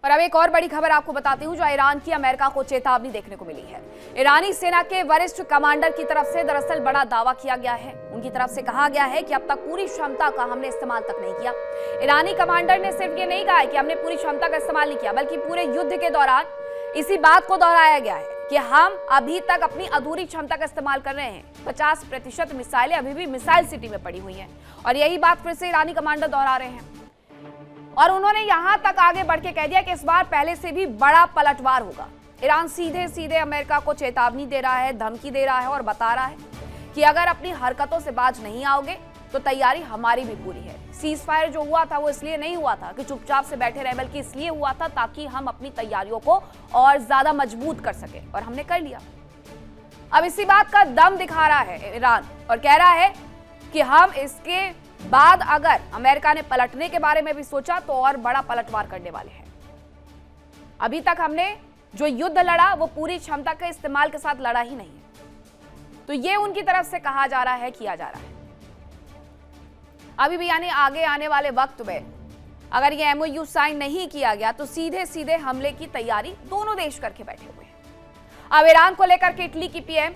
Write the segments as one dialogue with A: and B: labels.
A: और अब एक और बड़ी खबर आपको बताती हूं, जो ईरान की अमेरिका को चेतावनी देखने को मिली है। ईरानी सेना के वरिष्ठ कमांडर की तरफ से दरअसल बड़ा दावा किया गया है। उनकी तरफ से कहा गया है कि अब तक पूरी क्षमता का हमने इस्तेमाल तक नहीं किया। ईरानी कमांडर ने सिर्फ ये नहीं कहा है कि हमने पूरी क्षमता का इस्तेमाल नहीं किया, बल्कि पूरे युद्ध के दौरान इसी बात को दोहराया गया है कि हम अभी तक अपनी अधूरी क्षमता का इस्तेमाल कर रहे हैं। 50% मिसाइलें अभी भी मिसाइल सिटी में पड़ी हुई हैं और यही बात फिर से ईरानी कमांडर दोहरा रहे हैं। और उन्होंने यहां तक आगे बढ़ के कह दिया कि इस बार पहले से भी बड़ा पलटवार होगा। ईरान सीधे सीधे अमेरिका को चेतावनी दे रहा है, धमकी दे रहा है और बता रहा है कि अगर अपनी हरकतों से बाज नहीं आओगे तो तैयारी हमारी भी पूरी है। सीज फायर जो हुआ था वो इसलिए नहीं हुआ था कि चुपचाप से बैठे रहे, बल्कि इसलिए हुआ था ताकि हम अपनी तैयारियों को और ज्यादा मजबूत कर सके, और हमने कर लिया। अब इसी बात का दम दिखा रहा है ईरान और कह रहा है कि हम इसके बाद अगर अमेरिका ने पलटने के बारे में भी सोचा तो और बड़ा पलटवार करने वाले हैं। अभी तक हमने जो युद्ध लड़ा वो पूरी क्षमता के इस्तेमाल के साथ लड़ा ही नहीं है। तो ये उनकी तरफ से कहा जा रहा है, किया जा रहा है। अभी भी यानी आगे आने वाले वक्त में अगर ये MOU साइन नहीं किया गया तो सीधे सीधे हमले की तैयारी दोनों देश करके बैठे हुए हैं। अब ईरान को लेकर के इटली की PM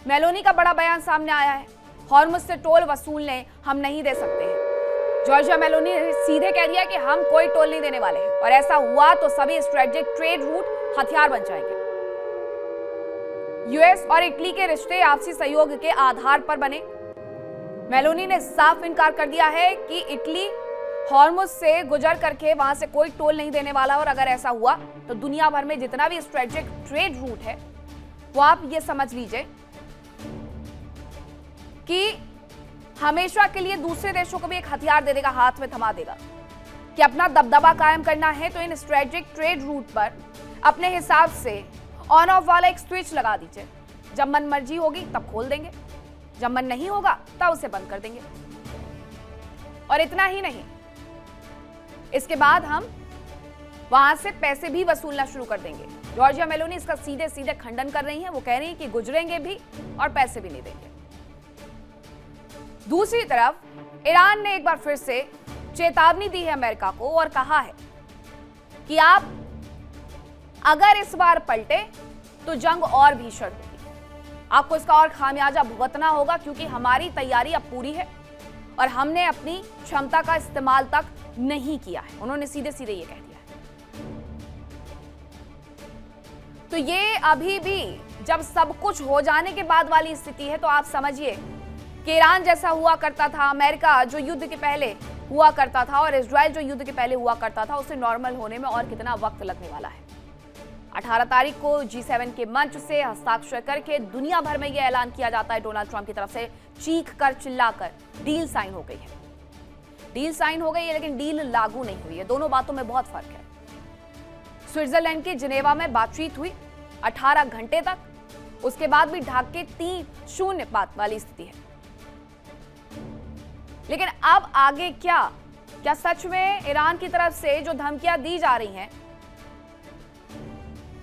A: मेलोनी का बड़ा बयान सामने आया है। हॉर्मुज से टोल वसूलने हम नहीं दे सकते हैं। जॉर्जिया मेलोनी ने सीधे कह दिया कि हम कोई टोल नहीं देने वाले हैं, और ऐसा हुआ तो सभी स्ट्रेटेजिक ट्रेड रूट हथियार बन जाएंगे। US और इटली के रिश्ते आपसी सहयोग के आधार पर बने। मेलोनी ने साफ इनकार कर दिया है कि इटली हॉर्मुज से गुजर करके वहां से कोई टोल नहीं देने वाला, और अगर ऐसा हुआ तो दुनिया भर में जितना भी स्ट्रेटेजिक ट्रेड रूट है वो आप ये समझ लीजिए कि हमेशा के लिए दूसरे देशों को भी एक हथियार दे देगा, हाथ में थमा देगा कि अपना दबदबा कायम करना है तो इन स्ट्रेटेजिक ट्रेड रूट पर अपने हिसाब से ऑन ऑफ वाला एक स्विच लगा दीजिए। जब मन मर्जी होगी तब खोल देंगे, जब मन नहीं होगा तब उसे बंद कर देंगे। और इतना ही नहीं, इसके बाद हम वहां से पैसे भी वसूलना शुरू कर देंगे। जॉर्जिया मेलोनी इसका सीधे सीधे खंडन कर रही हैं। वो कह रही हैं कि गुजरेंगे भी और पैसे भी नहीं देंगे। दूसरी तरफ ईरान ने एक बार फिर से चेतावनी दी है अमेरिका को और कहा है कि आप अगर इस बार पलटे तो जंग और भीषण होगी, आपको इसका और खामियाजा भुगतना होगा, क्योंकि हमारी तैयारी अब पूरी है और हमने अपनी क्षमता का इस्तेमाल तक नहीं किया है। उन्होंने सीधे सीधे ये कह दिया है। तो ये अभी भी जब सब कुछ हो जाने के बाद वाली स्थिति है, तो आप समझिए कि ईरान जैसा हुआ करता था, अमेरिका जो युद्ध के पहले हुआ करता था और इजराइल जो युद्ध के पहले हुआ करता था, उसे नॉर्मल होने में और कितना वक्त लगने वाला है। 18 तारीख को G7 के मंच से हस्ताक्षर करके दुनिया भर में यह ऐलान किया जाता है डोनाल्ड ट्रंप की तरफ से, चीख कर चिल्ला कर डील साइन हो गई है। डील साइन हो गई है लेकिन डील लागू नहीं हुई है। दोनों बातों में बहुत फर्क है। स्विट्जरलैंड के जिनेवा में बातचीत हुई 18 घंटे तक, उसके बाद भी ढाके 3-0 बात वाली स्थिति है। लेकिन अब आगे क्या सच में ईरान की तरफ से जो धमकियां दी जा रही हैं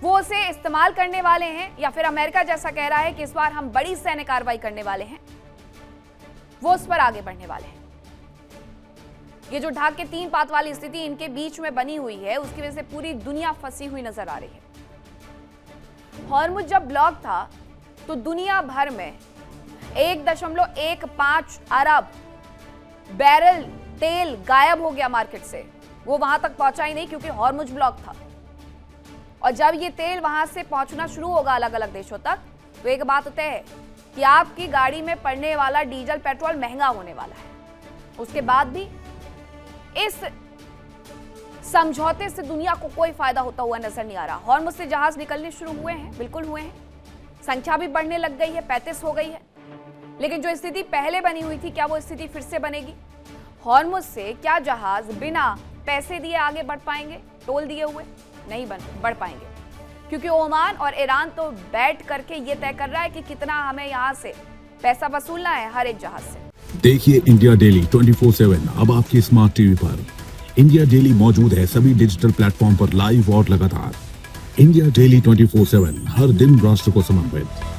A: वो उसे इस्तेमाल करने वाले हैं, या फिर अमेरिका जैसा कह रहा है कि इस बार हम बड़ी सैन्य कार्रवाई करने वाले हैं, वो उस पर आगे बढ़ने वाले हैं। ये जो ढाक के 3 बात वाली स्थिति इनके बीच में बनी हुई है, उसकी वजह से पूरी दुनिया फंसी हुई नजर आ रही है। हॉर्मुज जब ब्लॉक था तो दुनिया भर में 1.15 अरब बैरल तेल गायब हो गया मार्केट से। वो वहां तक पहुंचा ही नहीं क्योंकि हॉर्मुज ब्लॉक था। और जब ये तेल वहां से पहुंचना शुरू होगा अलग अलग देशों तक, तो एक बात तय है कि आपकी गाड़ी में पड़ने वाला डीजल पेट्रोल महंगा होने वाला है। उसके बाद भी इस समझौते से दुनिया को कोई फायदा होता हुआ नजर नहीं आ रहा। हॉर्मुज से जहाज निकलने शुरू हुए हैं, बिल्कुल हुए हैं, संख्या भी बढ़ने लग गई है, 35 हो गई है। लेकिन जो स्थिति पहले बनी हुई थी, क्या वो स्थिति फिर से बनेगी? हॉर्मुज से क्या जहाज बिना पैसे दिए आगे बढ़ पाएंगे? टोल दिए हुए नहीं बढ़ पाएंगे, क्योंकि ओमान और ईरान तो बैठ करके ये तय कर रहा है कि कितना हमें यहाँ से पैसा वसूलना है हर एक जहाज से।
B: देखिए इंडिया डेली 24/7 अब आपकी स्मार्ट टीवी पर। इंडिया डेली मौजूद है सभी डिजिटल प्लेटफॉर्म पर लाइव और लगातार। इंडिया डेली 24/7 हर दिन राष्ट्र को समर्पित।